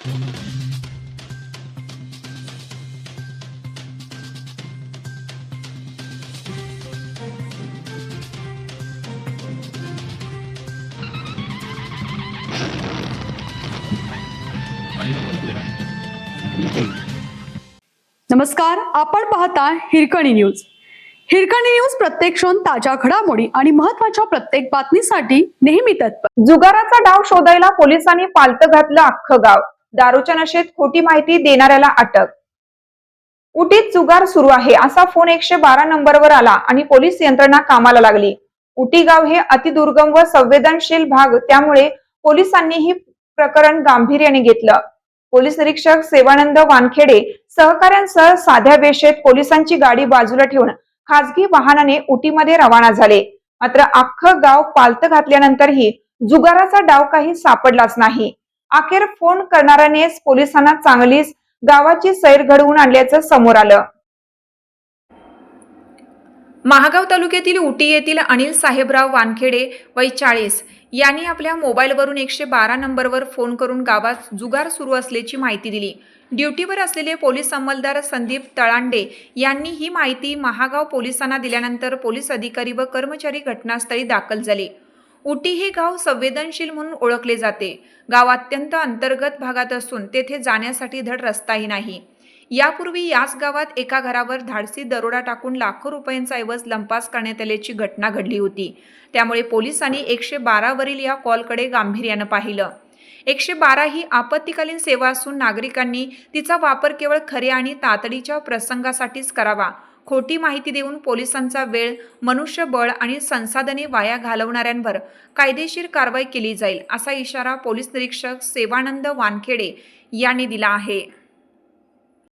नमस्कार, आपण पाहता हिरकणी न्यूज. हिरकणी न्यूज प्रत्येक क्षण ताज्या घडामोडी आणि महत्त्वाच्या प्रत्येक बातमीसाठी नेहमी तत्पर. जुगाराचा डाव शोधायला पोलिसांनी पालतं घातलं अख्खं गाव. दारूच्या नशेत खोटी माहिती देणाऱ्याला अटक. उटीत जुगार सुरू आहे असा फोन 112 नंबरवर आला आणि पोलीस यंत्रणा कामाला लागली. उटी गाव हे अतिदुर्गम व संवेदनशील भाग, त्यामुळे पोलिसांनी ही प्रकरण गांभीर्याने घेतलं. पोलीस निरीक्षक सेवानंद वानखेडे सहकाऱ्यांसह साध्या वेशेत पोलिसांची गाडी बाजूला ठेवून खासगी वाहनाने उटीमध्ये रवाना झाले. मात्र अख्खं गाव पालतं घातल्यानंतरही जुगाराचा डाव काही सापडलाच नाही. अखेर फोन करणाऱ्यानेच पोलिसांना चांगलीच गावाची सैर घडवून आणल्याचं समोर आलं. महागाव तालुक्यातील उटी येथील अनिल साहेबराव वानखेडे वय 40 यांनी आपल्या मोबाईलवरून 112 नंबरवर फोन करून गावात जुगार सुरू असल्याची माहिती दिली. ड्युटीवर असलेले पोलीस अंमलदार संदीप तळांडे यांनी ही माहिती महागाव पोलिसांना दिल्यानंतर पोलीस अधिकारी व कर्मचारी घटनास्थळी दाखल झाले. उटी हे गाव संवेदनशील म्हणून ओळखले जाते. गाव अत्यंत अंतर्गत भागात असून तेथे जाण्यासाठी धड रस्ताही नाही. यापूर्वी याच गावात एका घरावर धाडसी दरोडा टाकून लाखो रुपयांचा ऐवज लंपास करण्यात आल्याची घटना घडली होती. त्यामुळे पोलिसांनी 112 वरील या कॉलकडे गांभीर्यानं पाहिलं. 112 ही आपत्कालीन सेवा असून नागरिकांनी तिचा वापर केवळ खऱ्या आणि तातडीच्या प्रसंगासाठीच करावा. खोटी माहिती देऊन पोलिसांचा वेळ, मनुष्यबळ आणि संसाधने वाया घालवणाऱ्यांवर कायदेशीर कारवाई केली जाईल, असा इशारा पोलीस निरीक्षक सेवानंद वानखेडे यांनी दिला आहे.